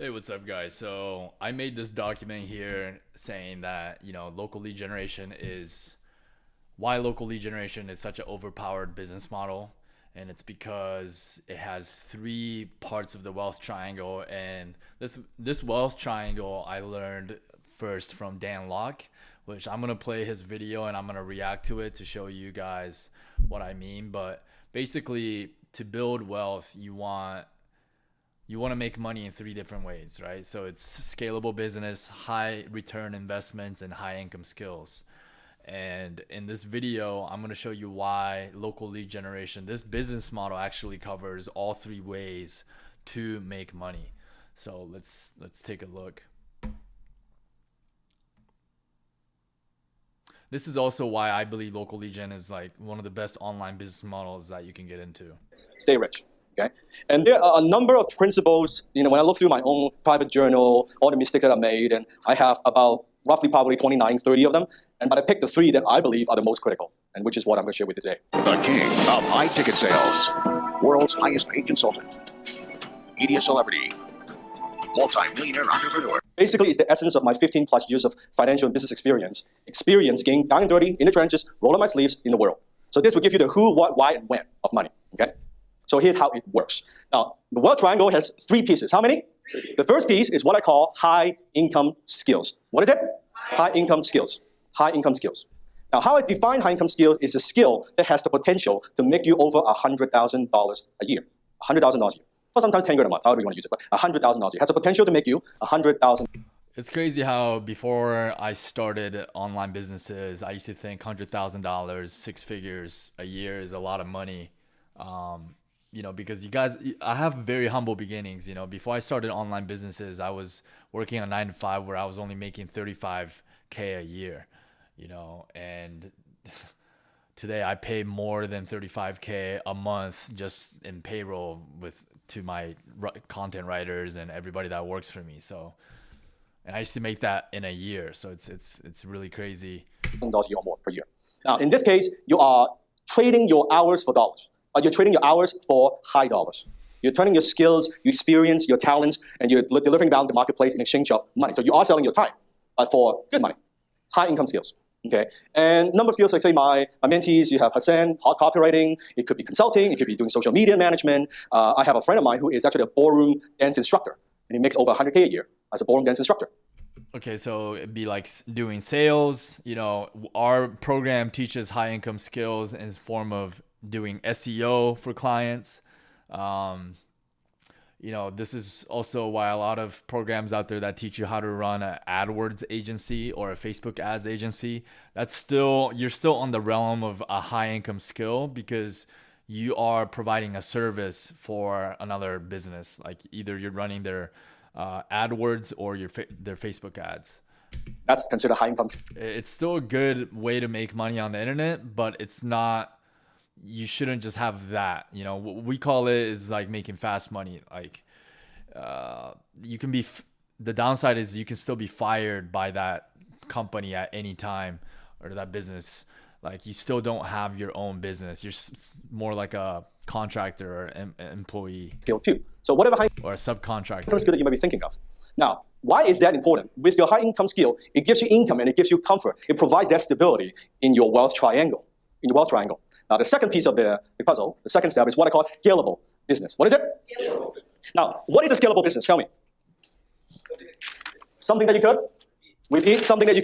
Hey, what's up, guys? So I made this document here saying that, local lead generation is why local lead generation is such an overpowered business model. And it's because it has three parts of the wealth triangle. And this wealth triangle I learned first from Dan Lok, which I'm going to play his video and I'm going to react to it to show you guys what I mean. But basically, to build wealth, you want to make money in three different ways, right? So it's scalable business, high return investments, and high income skills. And in this video, I'm going to show you why local lead generation, this business model actually covers all three ways to make money. So let's take a look. This is also why I believe local lead gen is like one of the best online business models that you can get into. Stay rich. Okay? And there are a number of principles, when I look through my own private journal, all the mistakes that I made, and I have about roughly probably 29, 30 of them, but I picked the three that I believe are the most critical, and which is what I'm going to share with you today. The king of high-ticket sales, world's highest-paid consultant, media celebrity, multi-millionaire entrepreneur. Basically, it's the essence of my 15 plus years of financial and business experience gained down and dirty, in the trenches, roll up my sleeves in the world. So this will give you the who, what, why, and when of money, okay? So here's how it works. Now, the wealth triangle has three pieces. How many? The first piece is what I call high income skills. What is it? High income skills. High income skills. Now, how I define high income skills is a skill that has the potential to make you over $100,000 a year. $100,000 a year. Or sometimes $10,000 a month, however you want to use it, but $100,000 a year. It has the potential to make you $100,000. It's crazy how before I started online businesses, I used to think $100,000, six figures a year is a lot of money. Because I have very humble beginnings. Before I started online businesses, I was working a 9 to 5 where I was only making 35K a year, and today I pay more than 35K a month just in payroll to my content writers and everybody that works for me. So, and I used to make that in a year. So it's really crazy. $1,000 or more per year. Now, in this case, you are trading your hours for dollars. You're trading your hours for high dollars. You're turning your skills, your experience, your talents, and you're delivering value to the marketplace in exchange of money. So you are selling your time, but for good money, high income skills. Okay, and number of skills, like say my mentees, you have Hassan, hot copywriting. It could be consulting. It could be doing social media management. I have a friend of mine who is actually a ballroom dance instructor, and he makes over 100K a year as a ballroom dance instructor. Okay, so it'd be like doing sales. Our program teaches high income skills in the form of doing SEO for clients. This is also why a lot of programs out there that teach you how to run an AdWords agency or a Facebook ads agency, you're still on the realm of a high income skill because you are providing a service for another business. Like either you're running their AdWords or their Facebook ads. That's considered high income. It's still a good way to make money on the internet, but it's not. You shouldn't just have that. What we call it is like making fast money. Like you can be. The downside is you can still be fired by that company at any time or that business. Like you still don't have your own business. You're more like a contractor or employee. Skill too. So whatever high or a subcontractor income skill that you might be thinking of. Now, why is that important? With your high income skill, it gives you income and it gives you comfort. It provides that stability in your wealth triangle. Now, the second piece of the puzzle, the second step is what I call scalable business. What is it? Scalable. Now, what is a scalable business? Tell me. Something that you could repeat, something that you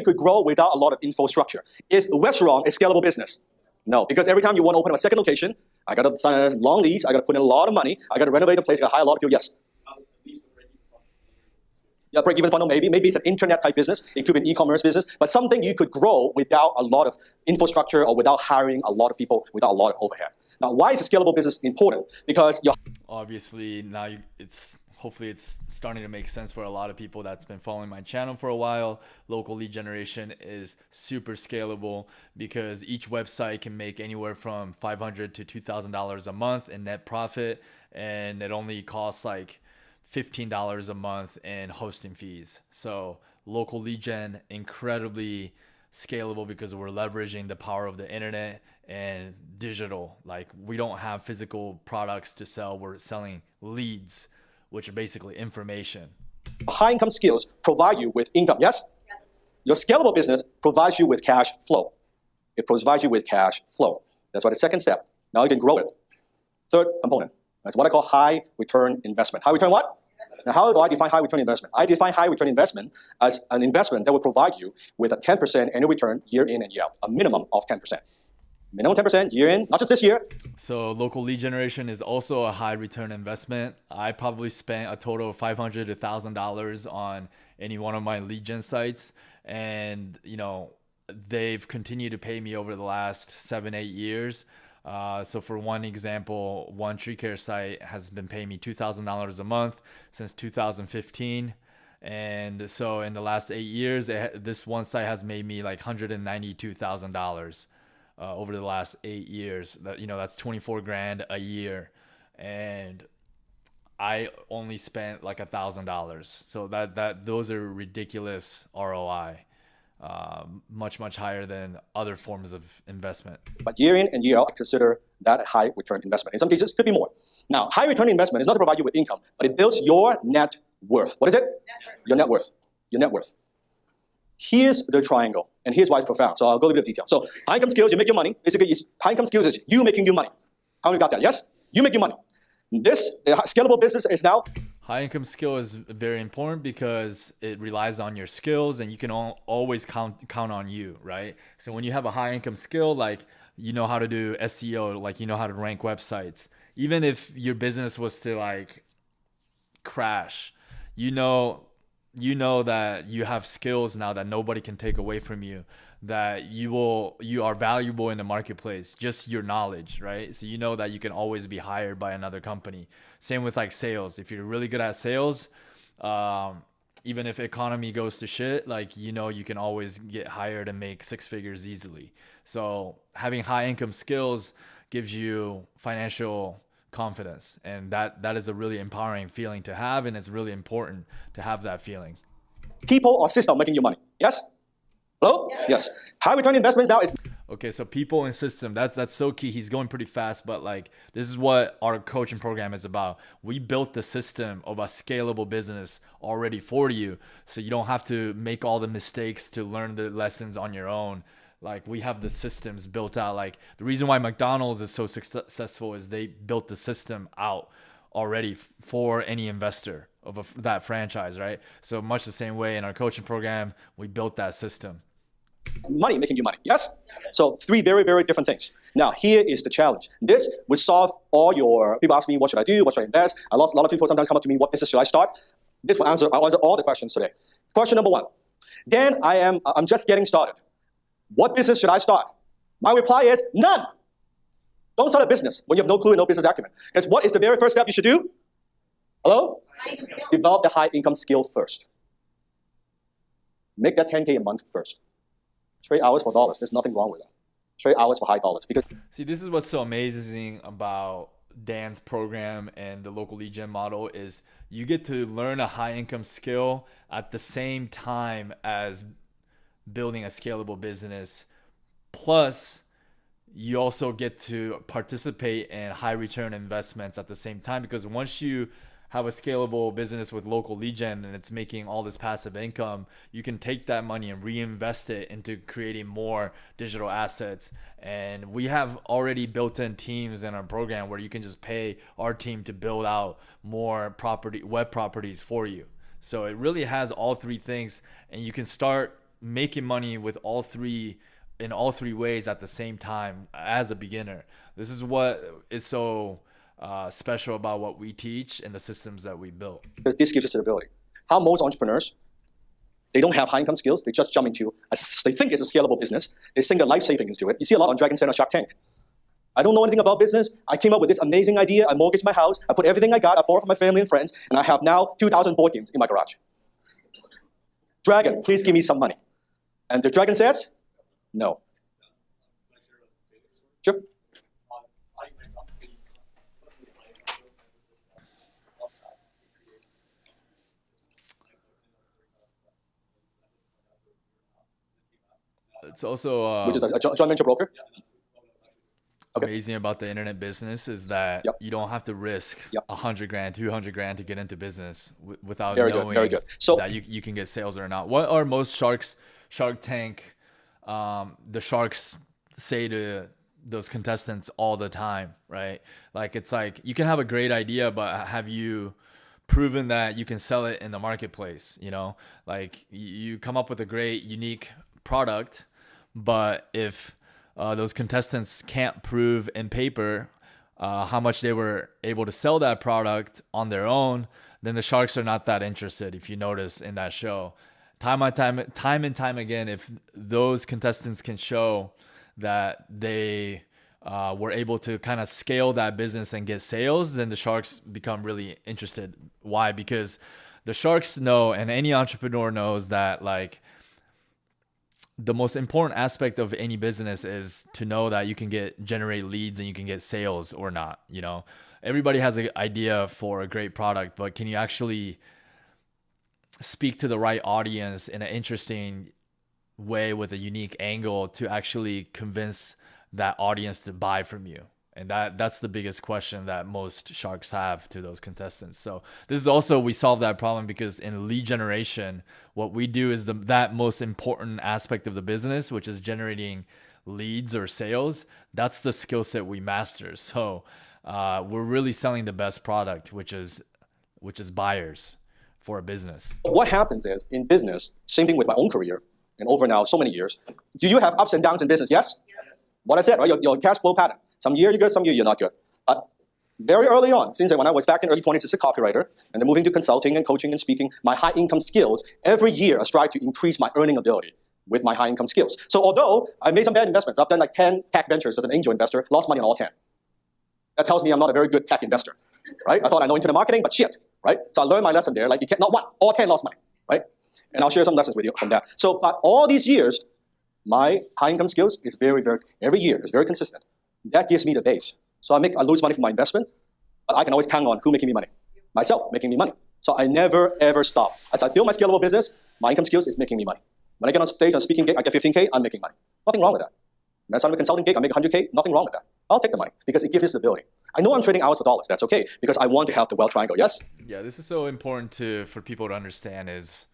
could grow without a lot of infrastructure. Is a restaurant a scalable business? No, because every time you want to open up a second location, I got to sign a long lease, I got to put in a lot of money, I got to renovate the place, I got to hire a lot of people. Yes. Yeah, break-even funnel, maybe it's an internet type business. It could be an e-commerce business, but something you could grow without a lot of infrastructure or without hiring a lot of people, without a lot of overhead. Now, why is a scalable business important? Because obviously now hopefully it's starting to make sense for a lot of people that's been following my channel for a while. Local lead generation is super scalable because each website can make anywhere from $500 to $2,000 a month in net profit, and it only costs like $15 a month in hosting fees. So local lead gen, incredibly scalable because we're leveraging the power of the internet and digital. Like we don't have physical products to sell. We're selling leads which are basically information. High income skills provide you with income. Yes? Yes. Your scalable business provides you with cash flow. It provides you with cash flow. That's why the second step. Now you can grow it. Third component. That's what I call high return investment. High return what? Now, how do I define high return investment? I define high return investment as an investment that will provide you with a 10% annual return year in and year out, a minimum of 10%. Minimum 10% year in, not just this year. So local lead generation is also a high return investment. I probably spent a total of $500 to $1,000 on any one of my lead gen sites. And, they've continued to pay me over the last 7-8 years. So for one example, one tree care site has been paying me $2,000 a month since 2015. And so in the last 8 years, this one site has made me like $192,000 over the last 8 years. That's 24 grand a year. And I only spent like $1,000. So those are ridiculous ROI. Much higher than other forms of investment. But year in and year out, I consider that a high return investment. In some cases, it could be more. Now, high return investment is not to provide you with income, but it builds your net worth. What is it? Your net worth. Your net worth. Here's the triangle, and here's why it's profound. So I'll go a little bit of detail. So high income skills, you make your money. Basically, high income skills is you making your money. How many got that? Yes? You make your money. This scalable business is now high income skill is very important because it relies on your skills and you can always count on you, right? So when you have a high income skill, like you know how to do SEO, like you know how to rank websites. Even if your business was to like crash, you know that you have skills now that nobody can take away from you, that you are valuable in the marketplace, just your knowledge, right? So you know that you can always be hired by another company. Same with like sales. If you're really good at sales, even if economy goes to shit, like you can always get hired and make 6 figures easily. So having high income skills gives you financial confidence, and that is a really empowering feeling to have, and it's really important to have that feeling. people or system making you money. Yes? Hello? Yes. High return investments now is Okay, so people and system, that's so key. He's going pretty fast, but like this is what our coaching program is about. We built the system of a scalable business already for you, so you don't have to make all the mistakes to learn the lessons on your own. Like we have the systems built out. Like the reason why McDonald's is so successful is they built the system out already for any investor of that franchise, right? So much the same way in our coaching program, we built that system. money making you money. Yes? So 3 very, very different things. Now, here is the challenge. This would solve all your, people ask me, what should I do? What should I invest? A lot of people sometimes come up to me, what business should I start? I'll answer all the questions today. Question number 1. Dan, I'm just getting started. What business should I start? My reply is none. Don't start a business when you have no clue and no business acumen. Because what is the very first step you should do? Hello? Develop the high income skill first. Make that 10K a month first. Trade hours for dollars. There's nothing wrong with that. Trade hours for high dollars. Because see, this is what's so amazing about Dan's program and the local lead gen model is you get to learn a high income skill at the same time as building a scalable business. Plus, you also get to participate in high return investments at the same time, because once you have a scalable business with local lead gen and it's making all this passive income, you can take that money and reinvest it into creating more digital assets. And we have already built-in teams in our program where you can just pay our team to build out more web properties for you. So it really has all 3 things, and you can start making money with all 3 in all 3 ways at the same time as a beginner. This is what is so special about what we teach and the systems that we built. this gives you stability. How most entrepreneurs, they don't have high income skills. They just jump into, they think it's a scalable business. They sink their life savings into it. You see a lot on Dragon Center Shark Tank. I don't know anything about business. I came up with this amazing idea. I mortgaged my house. I put everything I got. I borrowed from my family and friends. And I have now 2,000 board games in my garage. Dragon, please give me some money. And the dragon says, no. Sure. It's also Which is a joint venture broker? amazing about the internet business is that Yep. you don't have to risk Yep. 100 grand, 200 grand to get into business without Very good, knowing very good. So that you can get sales or not. What are most Shark Tank, the sharks say to those contestants all the time, right? Like, it's like, you can have a great idea, but have you proven that you can sell it in the marketplace? You know, like, you come up with a great, unique product, but if those contestants can't prove in paper how much they were able to sell that product on their own, then the sharks are not that interested. If you notice in that show, time and time again, if those contestants can show that they were able to kind of scale that business and get sales, then the sharks become really interested. Why? Because the sharks know, and any entrepreneur knows, that like, the most important aspect of any business is to know that you can generate leads and you can get sales or not. You know, everybody has an idea for a great product, but can you actually speak to the right audience in an interesting way with a unique angle to actually convince that audience to buy from you? And that's the biggest question that most sharks have to those contestants. So this is also, we solve that problem because in lead generation, what we do is that most important aspect of the business, which is generating leads or sales. That's the skill set we master. So we're really selling the best product, which is buyers for a business. what happens is, in business, same thing with my own career, and over now so many years, do you have ups and downs in business? Yes? What I said, right? Your cash flow pattern. Some year you're good, some year you're not good. But very early on, since when I was back in early 20s as a copywriter, and then moving to consulting and coaching and speaking, my high income skills, every year I strive to increase my earning ability with my high income skills. So although I made some bad investments, I've done like 10 tech ventures as an angel investor, lost money on all 10. That tells me I'm not a very good tech investor, right? I thought I know internet marketing, but shit, right? So I learned my lesson there. Like, you can't, not one, all 10 lost money, right? And I'll share some lessons with you from that. So, but all these years, my high income skills is very, every year is very consistent. That gives me the base. So I lose money from my investment, but I can always count on who making me money. Myself making me money. So I never, ever stop. As I build my scalable business, my income skills is making me money. When I get on stage on speaking gig, I get 15K, I'm making money. Nothing wrong with that. When I start a consulting gig, I make 100K, nothing wrong with that. I'll take the money because it gives me stability. I know I'm trading hours for dollars. That's okay because I want to have the wealth triangle. Yes? Yeah, this is so important for people to understand is,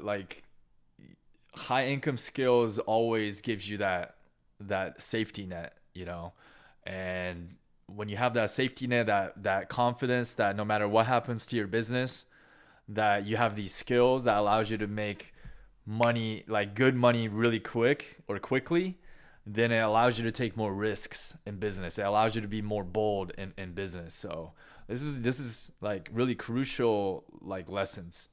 like, high income skills always gives you that safety net, you know, and when you have that safety net, that confidence that no matter what happens to your business, that you have these skills that allows you to make money, like good money, really quickly, then it allows you to take more risks in business. It allows you to be more bold in business. So this is like really crucial, like, lessons.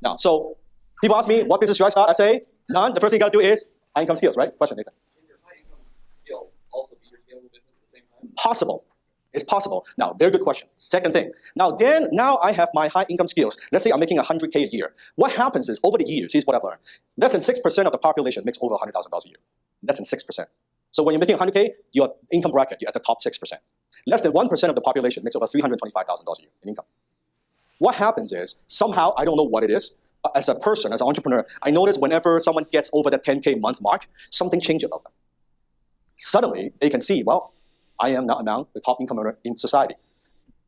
Now, so people ask me, what business should I start? I say, none. The first thing you got to do is high income skills, right? Question, Nathan. Can your high income skill also be your scalable business at the same time? Possible. It's possible. Now, very good question. Second thing. Now I have my high income skills. Let's say I'm making 100K a year. What happens is, over the years, here's what I've learned. Less than 6% of the population makes over $100,000 a year. Less than 6%. So when you're making 100K, your income bracket, you're at the top 6%. Less than 1% of the population makes over $325,000 a year in income. What happens is, somehow, I don't know what it is, but as a person, as an entrepreneur, I notice whenever someone gets over the 10K month mark, something changes about them. Suddenly, they can see, well, I am now among the top income earner in society.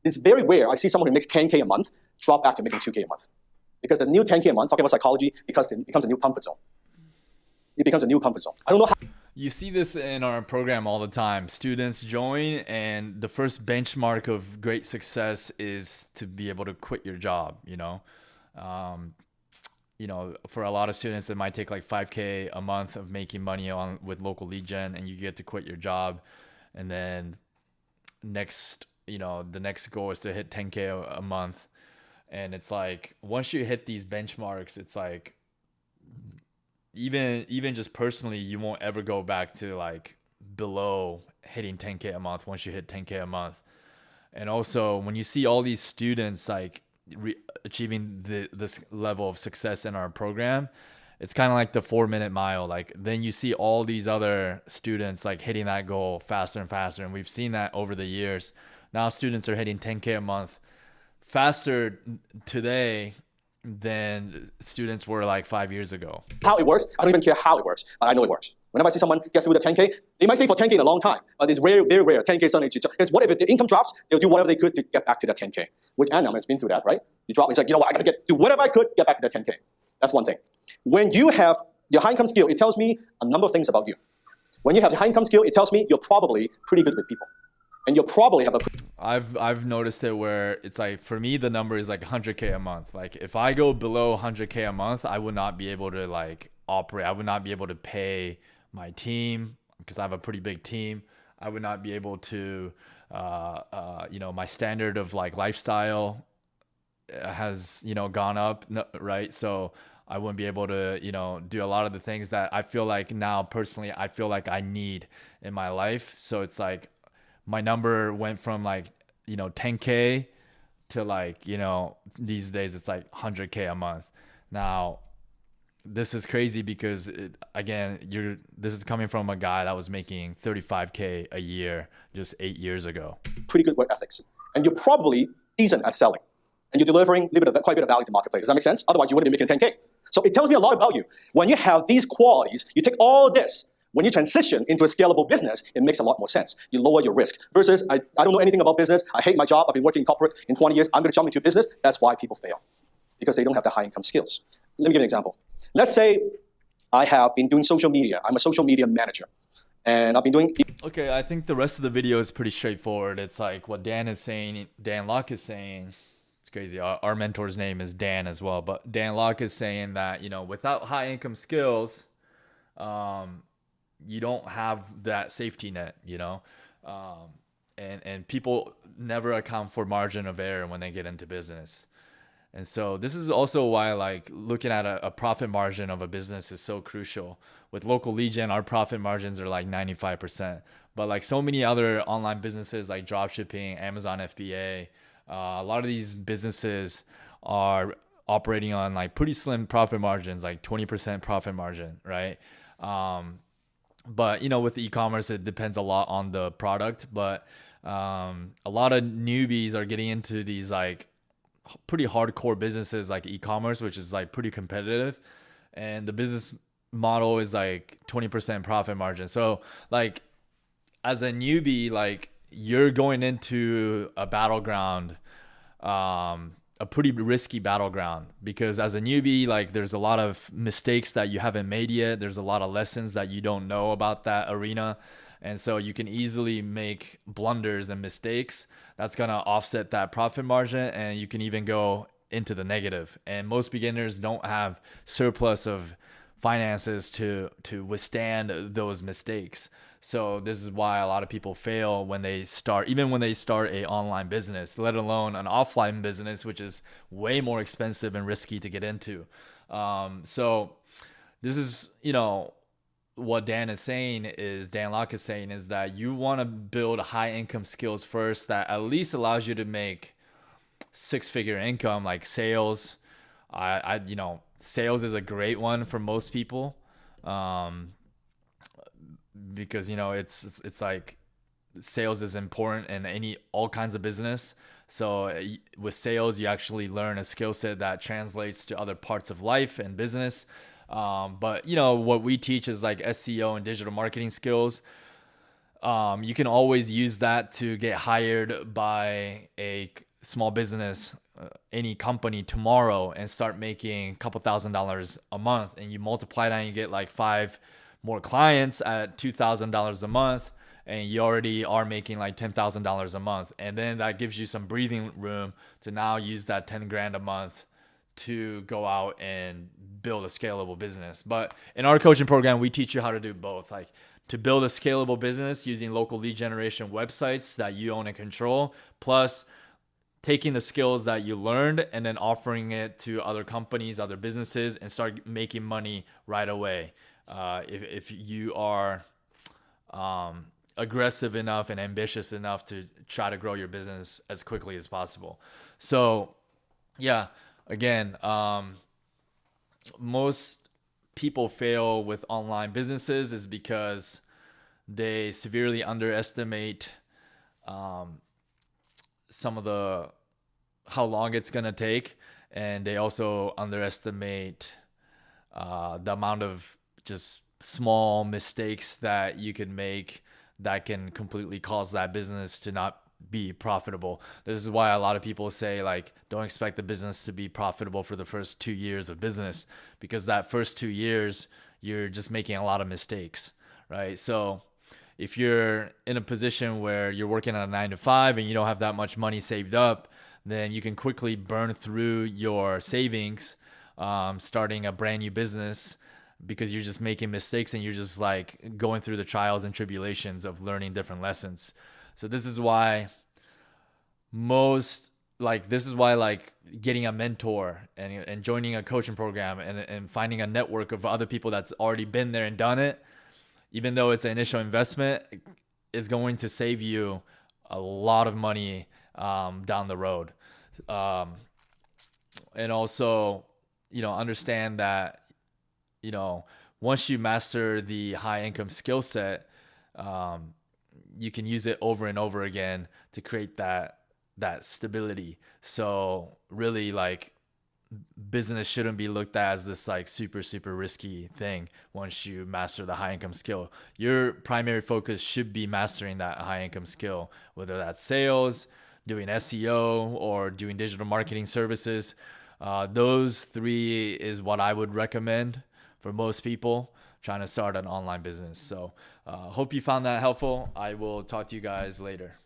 It's very rare I see someone who makes 10K a month drop back to making 2K a month. Because the new 10K a month, talking about psychology, because it becomes a new comfort zone. It becomes a new comfort zone. I don't know how. You see this in our program all the time. Students join, and the first benchmark of great success is to be able to quit your job, you know. For a lot of students, it might take like 5K a month of making money with local lead gen, and you get to quit your job. And then the next goal is to hit 10K a month. And it's like, once you hit these benchmarks, it's like, even just personally, you won't ever go back to like below hitting 10K a month once you hit 10K a month. And also, when you see all these students like achieving this level of success in our program, it's kind of like the 4-minute mile. Like, then you see all these other students like hitting that goal faster and faster. And we've seen that over the years. Now students are hitting 10K a month faster today than students were like 5 years ago. How it works, I don't even care how it works, but I know it works. Whenever I see someone get through the 10K, they might stay for 10K in a long time, but it's rare, very rare. 10K suddenly, because what if the income drops? They'll do whatever they could to get back to that 10K. Which Annam has been through that, right? You drop, it's like, you know what, I gotta do whatever I could, get back to that 10K. That's one thing. When you have your high income skill, it tells me a number of things about you. When you have the high income skill, it tells me you're probably pretty good with people. And you'll probably have a... I've noticed it where it's like, for me, the number is like 100K a month. Like if I go below 100K a month, I would not be able to like operate. I would not be able to pay my team because I have a pretty big team. I would not be able to, my standard of like lifestyle has, gone up, right? So I wouldn't be able to, do a lot of the things that I feel like now personally, I feel like I need in my life. So it's like, my number went from like, 10K to like, these days it's like 100K a month. Now, this is crazy because this is coming from a guy that was making 35K a year just 8 years ago. Pretty good work ethics. And you're probably decent at selling. And you're delivering quite a bit of value to the marketplace. Does that make sense? Otherwise, you wouldn't be making 10K. So it tells me a lot about you. When you have these qualities, you take all this. When you transition into a scalable business, it makes a lot more sense. You lower your risk. Versus, I don't know anything about business. I hate my job. I've been working in corporate in 20 years. I'm going to jump into business. That's why people fail. Because they don't have the high income skills. Let me give you an example. Let's say I have been doing social media. I'm a social media manager. And I've been doing... Okay, I think the rest of the video is pretty straightforward. It's like what Dan is saying, Dan Lok is saying. It's crazy. Our mentor's name is Dan as well. But Dan Lok is saying that, without high income skills, you don't have that safety net, and people never account for margin of error when they get into business. And so this is also why like looking at a profit margin of a business is so crucial. With local lead gen, our profit margins are like 95%. But like so many other online businesses like dropshipping, Amazon FBA, a lot of these businesses are operating on like pretty slim profit margins, like 20% profit margin, right? But with e-commerce, it depends a lot on the product. But a lot of newbies are getting into these like pretty hardcore businesses like e-commerce, which is like pretty competitive, and the business model is like 20% profit margin. So like as a newbie, like you're going into a battleground, a pretty risky battleground, because as a newbie, like there's a lot of mistakes that you haven't made yet. There's a lot of lessons that you don't know about that arena. And so you can easily make blunders and mistakes. That's going to offset that profit margin, and you can even go into the negative. And most beginners don't have surplus of finances to withstand those mistakes. So this is why a lot of people fail when they start, even when they start a online business, let alone an offline business, which is way more expensive and risky to get into. So this is, what Dan Lok is saying is that you want to build high income skills first that at least allows you to make 6-figure income, like sales. Sales is a great one for most people. Because it's like sales is important in all kinds of business. So with sales, you actually learn a skill set that translates to other parts of life and business. But what we teach is like SEO and digital marketing skills. You can always use that to get hired by a small business, any company tomorrow, and start making a couple $1,000s a month, and you multiply that and you get like 5 more clients at $2,000 a month, and you already are making like $10,000 a month. And then that gives you some breathing room to now use that 10 grand a month to go out and build a scalable business. But in our coaching program, we teach you how to do both, like to build a scalable business using local lead generation websites that you own and control, plus taking the skills that you learned and then offering it to other companies, other businesses, and start making money right away. If you are aggressive enough and ambitious enough to try to grow your business as quickly as possible. So yeah, again, most people fail with online businesses is because they severely underestimate how long it's going to take. and they also underestimate the amount of just small mistakes that you can make that can completely cause that business to not be profitable. This is why a lot of people say, like, don't expect the business to be profitable for the first 2 years of business, because that first 2 years you're just making a lot of mistakes, right? So if you're in a position where you're working on a 9 to 5 and you don't have that much money saved up, then you can quickly burn through your savings starting a brand new business, because you're just making mistakes and you're just like going through the trials and tribulations of learning different lessons. So this is why like getting a mentor and joining a coaching program and finding a network of other people that's already been there and done it, even though it's an initial investment, is going to save you a lot of money down the road. And also, understand that, once you master the high income skill set, you can use it over and over again to create that stability. So really, like, business shouldn't be looked at as this like super risky thing. Once you master the high income skill, your primary focus should be mastering that high income skill, whether that's sales, doing SEO, or doing digital marketing services. Those 3 is what I would recommend for most people trying to start an online business. So hope you found that helpful. I will talk to you guys later.